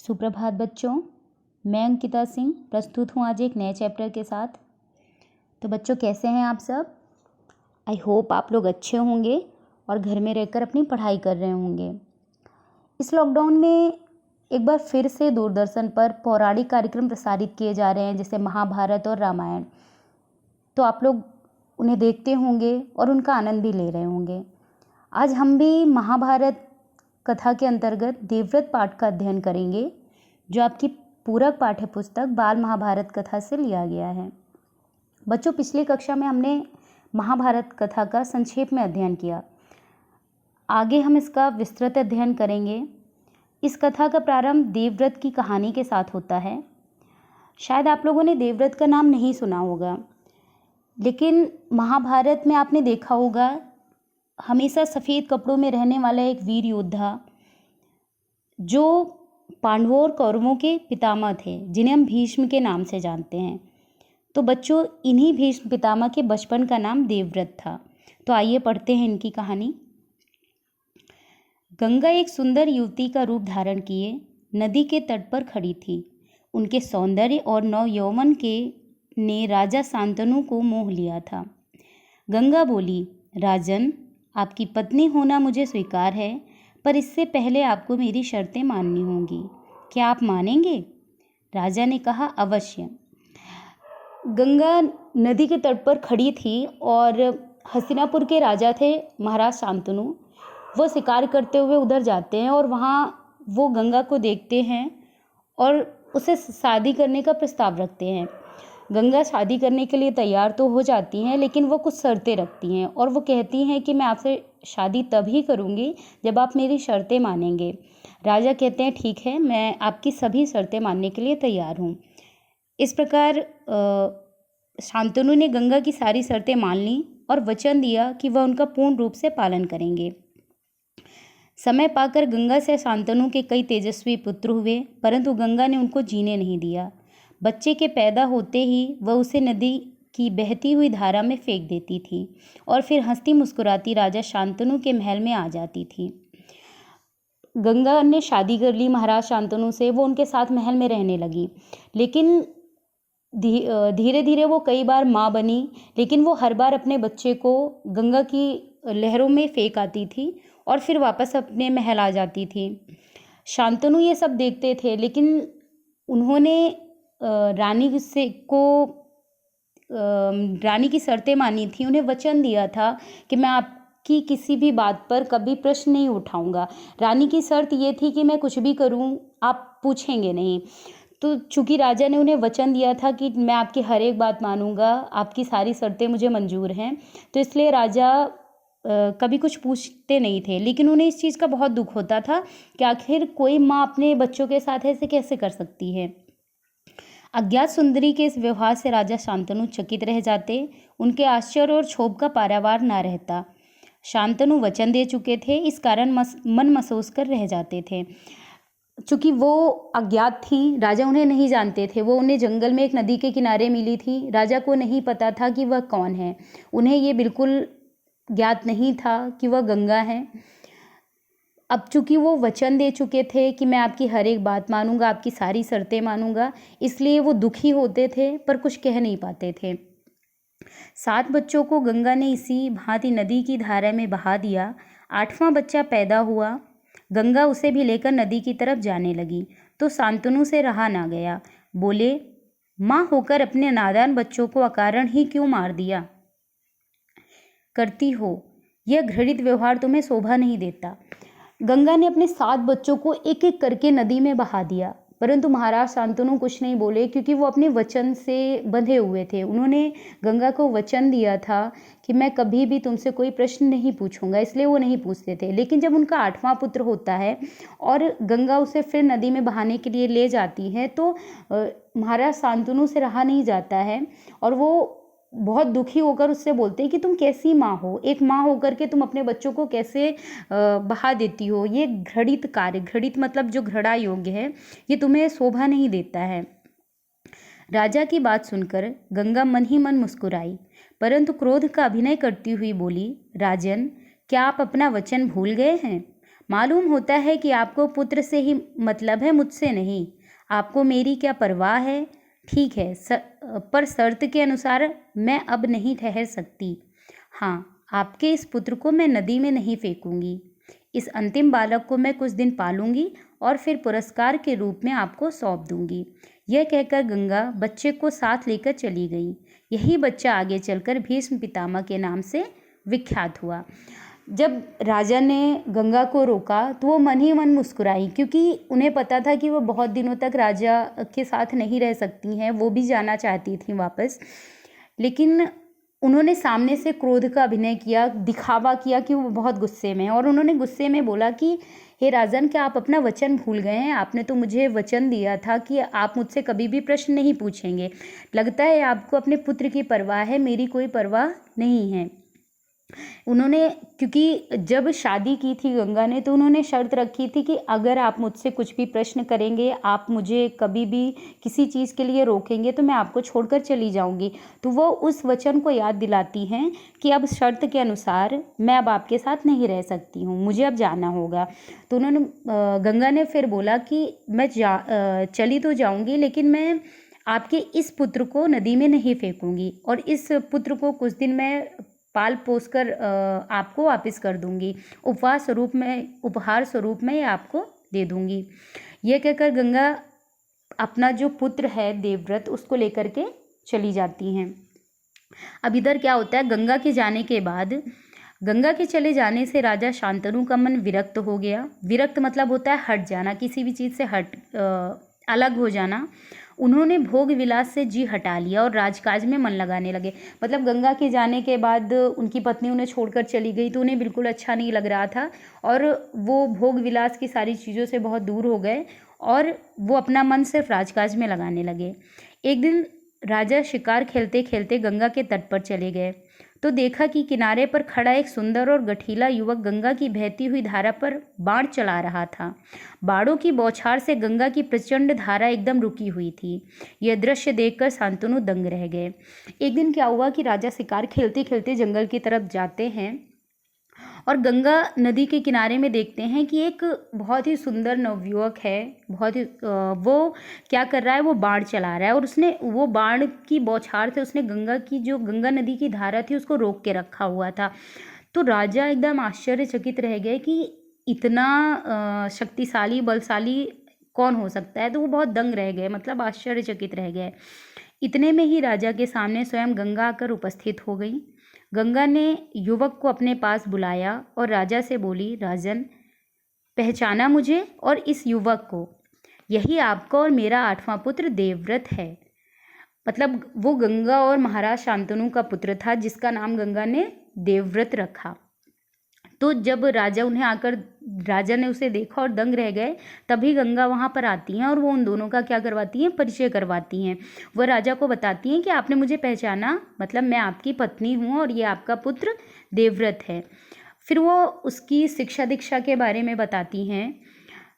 सुप्रभात बच्चों, मैं अंकिता सिंह प्रस्तुत हूँ आज एक नए चैप्टर के साथ। तो बच्चों कैसे हैं आप सब? आई होप आप लोग अच्छे होंगे और घर में रहकर अपनी पढ़ाई कर रहे होंगे। इस लॉकडाउन में एक बार फिर से दूरदर्शन पर पौराणिक कार्यक्रम प्रसारित किए जा रहे हैं, जैसे महाभारत और रामायण। तो आप लोग उन्हें देखते होंगे और उनका आनंद भी ले रहे होंगे। आज हम भी महाभारत कथा के अंतर्गत देवव्रत पाठ का अध्ययन करेंगे, जो आपकी पूरक पाठ्य पुस्तक बाल महाभारत कथा से लिया गया है। बच्चों, पिछली कक्षा में हमने महाभारत कथा का संक्षेप में अध्ययन किया। आगे हम इसका विस्तृत अध्ययन करेंगे। इस कथा का प्रारंभ देवव्रत की कहानी के साथ होता है। शायद आप लोगों ने देवव्रत का नाम नहीं सुना होगा, लेकिन महाभारत में आपने देखा होगा हमेशा सफ़ेद कपड़ों में रहने वाला एक वीर योद्धा, जो पांडवों और कौरवों के पितामह थे, जिन्हें हम भीष्म के नाम से जानते हैं। तो बच्चों, इन्हीं भीष्म पितामह के बचपन का नाम देवव्रत था। तो आइए पढ़ते हैं इनकी कहानी। गंगा एक सुंदर युवती का रूप धारण किए नदी के तट पर खड़ी थी। उनके सौंदर्य और नवयौवन के ने राजा शांतनु को मोह लिया था। गंगा बोली, राजन, आपकी पत्नी होना मुझे स्वीकार है, पर इससे पहले आपको मेरी शर्तें माननी होंगी। क्या आप मानेंगे? राजा ने कहा, अवश्य। गंगा नदी के तट पर खड़ी थी और हस्तिनापुर के राजा थे महाराज शांतनु। वो शिकार करते हुए उधर जाते हैं और वहाँ वो गंगा को देखते हैं और उसे शादी करने का प्रस्ताव रखते हैं। गंगा शादी करने के लिए तैयार तो हो जाती हैं, लेकिन वो कुछ शर्तें रखती हैं और वो कहती हैं कि मैं आपसे शादी तभी करूँगी जब आप मेरी शर्तें मानेंगे। राजा कहते हैं, ठीक है, मैं आपकी सभी शर्तें मानने के लिए तैयार हूँ। इस प्रकार शांतनु ने गंगा की सारी शर्तें मान ली और वचन दिया कि वह उनका पूर्ण रूप से पालन करेंगे। समय पाकर गंगा से शांतनु के कई तेजस्वी पुत्र हुए, परंतु गंगा ने उनको जीने नहीं दिया। बच्चे के पैदा होते ही वह उसे नदी की बहती हुई धारा में फेंक देती थी और फिर हंसती मुस्कुराती राजा शांतनु के महल में आ जाती थी। गंगा ने शादी कर ली महाराज शांतनु से। वो उनके साथ महल में रहने लगी, लेकिन धीरे धीरे वो कई बार माँ बनी, लेकिन वो हर बार अपने बच्चे को गंगा की लहरों में फेंक आती थी और फिर वापस अपने महल आ जाती थी। शांतनु ये सब देखते थे, लेकिन उन्होंने रानी की शर्तें मानी थी। उन्हें वचन दिया था कि मैं आपकी किसी भी बात पर कभी प्रश्न नहीं उठाऊंगा। रानी की शर्त ये थी कि मैं कुछ भी करूं आप पूछेंगे नहीं। तो चूंकि राजा ने उन्हें वचन दिया था कि मैं आपकी हर एक बात मानूंगा, आपकी सारी शर्तें मुझे मंजूर हैं, तो इसलिए राजा कभी कुछ पूछते नहीं थे। लेकिन उन्हें इस चीज़ का बहुत दुख होता था कि आखिर कोई माँ अपने बच्चों के साथ ऐसे कैसे कर सकती है। अज्ञात सुंदरी के इस व्यवहार से राजा शांतनु चकित रह जाते। उनके आश्चर्य और क्षोभ का पारावार ना रहता। शांतनु वचन दे चुके थे, इस कारण मन महसूस कर रह जाते थे। चूँकि वो अज्ञात थी, राजा उन्हें नहीं जानते थे। वो उन्हें जंगल में एक नदी के किनारे मिली थी। राजा को नहीं पता था कि वह कौन है। उन्हें ये बिल्कुल ज्ञात नहीं था कि वह गंगा है। अब चूंकि वो वचन दे चुके थे कि मैं आपकी हर एक बात मानूंगा, आपकी सारी शर्तें मानूंगा, इसलिए वो दुखी होते थे पर कुछ कह नहीं पाते थे। 7 बच्चों को गंगा ने इसी भांति नदी की धारा में बहा दिया। 8वां बच्चा पैदा हुआ। गंगा उसे भी लेकर नदी की तरफ जाने लगी तो शांतनु से रहा ना गया। बोले, माँ होकर अपने नादान बच्चों को अकारण ही क्यों मार दिया करती हो? यह घृणित व्यवहार तुम्हें शोभा नहीं देता। गंगा ने अपने 7 बच्चों को एक एक करके नदी में बहा दिया, परंतु महाराज शांतनु कुछ नहीं बोले, क्योंकि वो अपने वचन से बंधे हुए थे। उन्होंने गंगा को वचन दिया था कि मैं कभी भी तुमसे कोई प्रश्न नहीं पूछूंगा, इसलिए वो नहीं पूछते थे। लेकिन जब उनका 8वां पुत्र होता है और गंगा उसे फिर नदी में बहाने के लिए ले जाती है, तो महाराज शांतनु से रहा नहीं जाता है और वो बहुत दुखी होकर उससे बोलते हैं कि तुम कैसी माँ हो, एक माँ होकर के तुम अपने बच्चों को कैसे बहा देती हो। ये घृणित कार्य, घृणित मतलब जो घृणा योग्य है, ये तुम्हें शोभा नहीं देता है। राजा की बात सुनकर गंगा मन ही मन मुस्कुराई, परंतु क्रोध का अभिनय करती हुई बोली, राजन, क्या आप अपना वचन भूल गए हैं? मालूम होता है कि आपको पुत्र से ही मतलब है, मुझसे नहीं। आपको मेरी क्या परवाह है? ठीक है, पर शर्त के अनुसार मैं अब नहीं ठहर सकती। हाँ, आपके इस पुत्र को मैं नदी में नहीं फेंकूंगी। इस अंतिम बालक को मैं कुछ दिन पालूंगी और फिर पुरस्कार के रूप में आपको सौंप दूंगी। यह कहकर गंगा बच्चे को साथ लेकर चली गई। यही बच्चा आगे चलकर भीष्म पितामह के नाम से विख्यात हुआ। जब राजा ने गंगा को रोका तो वो मन ही मन मुस्कुराई, क्योंकि उन्हें पता था कि वो बहुत दिनों तक राजा के साथ नहीं रह सकती हैं, वो भी जाना चाहती थी वापस। लेकिन उन्होंने सामने से क्रोध का अभिनय किया, दिखावा किया कि वो बहुत गुस्से में हैं, और उन्होंने गुस्से में बोला कि हे राजन, क्या आप अपना वचन भूल गए हैं? आपने तो मुझे वचन दिया था कि आप मुझसे कभी भी प्रश्न नहीं पूछेंगे। लगता है आपको अपने पुत्र की परवाह है, मेरी कोई परवाह नहीं है। उन्होंने, क्योंकि जब शादी की थी गंगा ने, तो उन्होंने शर्त रखी थी कि अगर आप मुझसे कुछ भी प्रश्न करेंगे, आप मुझे कभी भी किसी चीज़ के लिए रोकेंगे, तो मैं आपको छोड़कर चली जाऊंगी। तो वो उस वचन को याद दिलाती हैं कि अब शर्त के अनुसार मैं अब आपके साथ नहीं रह सकती हूँ, मुझे अब जाना होगा। तो उन्होंने गंगा ने फिर बोला कि मैं चली तो जाऊँगी, लेकिन मैं आपके इस पुत्र को नदी में नहीं फेंकूंगी, और इस पुत्र को कुछ दिन मैं पाल पोस कर आपको वापस कर दूंगी। उपहार स्वरूप में ये आपको दे दूंगी। यह कहकर गंगा अपना जो पुत्र है देवव्रत, उसको लेकर के चली जाती हैं। अब इधर क्या होता है, गंगा के जाने के बाद, गंगा के चले जाने से राजा शांतनु का मन विरक्त हो गया। विरक्त मतलब होता है हट जाना, किसी भी चीज़ से अलग हो जाना। उन्होंने भोग विलास से जी हटा लिया और राजकाज में मन लगाने लगे। मतलब गंगा के जाने के बाद उनकी पत्नी उन्हें छोड़कर चली गई, तो उन्हें बिल्कुल अच्छा नहीं लग रहा था, और वो भोग विलास की सारी चीज़ों से बहुत दूर हो गए, और वो अपना मन सिर्फ राजकाज में लगाने लगे। एक दिन राजा शिकार खेलते खेलते गंगा के तट पर चले गए, तो देखा कि किनारे पर खड़ा एक सुंदर और गठीला युवक गंगा की बहती हुई धारा पर बाण चला रहा था। बाणों की बौछार से गंगा की प्रचंड धारा एकदम रुकी हुई थी। यह दृश्य देखकर शांतनु दंग रह गए। एक दिन क्या हुआ कि राजा शिकार खेलते खेलते जंगल की तरफ जाते हैं, और गंगा नदी के किनारे में देखते हैं कि एक बहुत ही सुंदर नवयुवक है, बहुत ही वो क्या कर रहा है, वो बाण चला रहा है, और उसने वो बाण की बौछार से उसने गंगा नदी की धारा थी उसको रोक के रखा हुआ था। तो राजा एकदम आश्चर्यचकित रह गए कि इतना शक्तिशाली बलशाली कौन हो सकता है। तो वो बहुत दंग रह गए, मतलब आश्चर्यचकित रह गए। इतने में ही राजा के सामने स्वयं गंगा आकर उपस्थित हो गई। गंगा ने युवक को अपने पास बुलाया और राजा से बोली, राजन, पहचाना मुझे और इस युवक को? यही आपका और मेरा 8वां पुत्र देवव्रत है। मतलब वो गंगा और महाराज शांतनु का पुत्र था, जिसका नाम गंगा ने देवव्रत रखा। तो जब राजा ने उसे देखा और दंग रह गए, तभी गंगा वहाँ पर आती हैं और वो उन दोनों का क्या करवाती हैं, परिचय करवाती हैं। वह राजा को बताती हैं कि आपने मुझे पहचाना, मतलब मैं आपकी पत्नी हूँ और ये आपका पुत्र देवव्रत है। फिर वो उसकी शिक्षा दीक्षा के बारे में बताती हैं।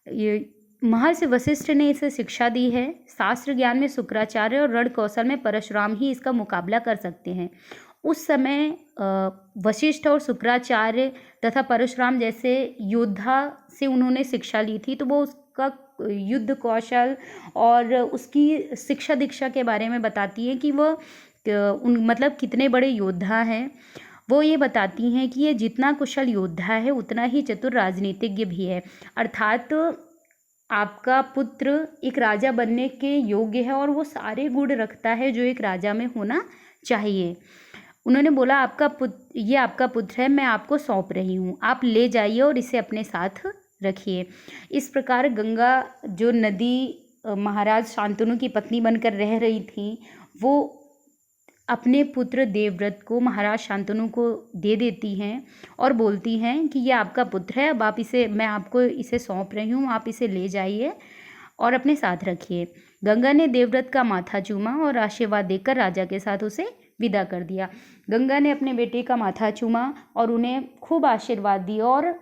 ये महर्षि वशिष्ठ ने इसे शिक्षा दी है। शास्त्र ज्ञान में शुक्राचार्य और रण कौशल में परशुराम ही इसका मुकाबला कर सकते हैं। उस समय वशिष्ठ और शुक्राचार्य तथा परशुराम जैसे योद्धा से उन्होंने शिक्षा ली थी, तो वो उसका युद्ध कौशल और उसकी शिक्षा दीक्षा के बारे में बताती है कि वह मतलब कितने बड़े योद्धा हैं। वो ये बताती हैं कि ये जितना कुशल योद्धा है उतना ही चतुर राजनीतिज्ञ भी है, अर्थात आपका पुत्र एक राजा बनने के योग्य है और वो सारे गुण रखता है जो एक राजा में होना चाहिए। उन्होंने बोला, ये आपका पुत्र है, मैं आपको सौंप रही हूँ, आप ले जाइए और इसे अपने साथ रखिए। इस प्रकार गंगा, जो नदी महाराज शांतनु की पत्नी बनकर रह रही थी, वो अपने पुत्र देवव्रत को महाराज शांतनु को दे देती हैं और बोलती हैं कि ये आपका पुत्र है, अब मैं आपको इसे सौंप रही हूँ, आप इसे ले जाइए और अपने साथ रखिए। गंगा ने देवव्रत का माथा चूमा और आशीर्वाद देकर राजा के साथ उसे विदा कर दिया। गंगा ने अपने बेटे का माथा चूमा और उन्हें खूब आशीर्वाद दिया और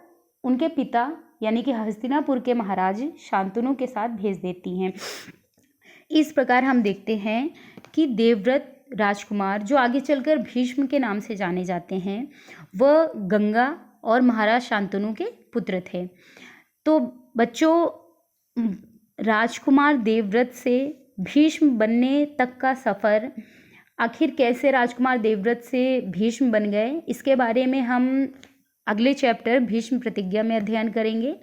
उनके पिता यानी कि हस्तिनापुर के महाराज शांतनु के साथ भेज देती हैं। इस प्रकार हम देखते हैं कि देवव्रत राजकुमार, जो आगे चलकर भीष्म के नाम से जाने जाते हैं, वह गंगा और महाराज शांतनु के पुत्र थे। तो बच्चों, राजकुमार देवव्रत से भीष्म बनने तक का सफ़र, आखिर कैसे राजकुमार देवव्रत से भीष्म बन गए, इसके बारे में हम अगले चैप्टर भीष्म प्रतिज्ञा में अध्ययन करेंगे।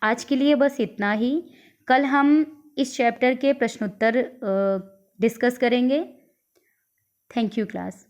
आज के लिए बस इतना ही। कल हम इस चैप्टर के प्रश्नोत्तर डिस्कस करेंगे। Thank you class.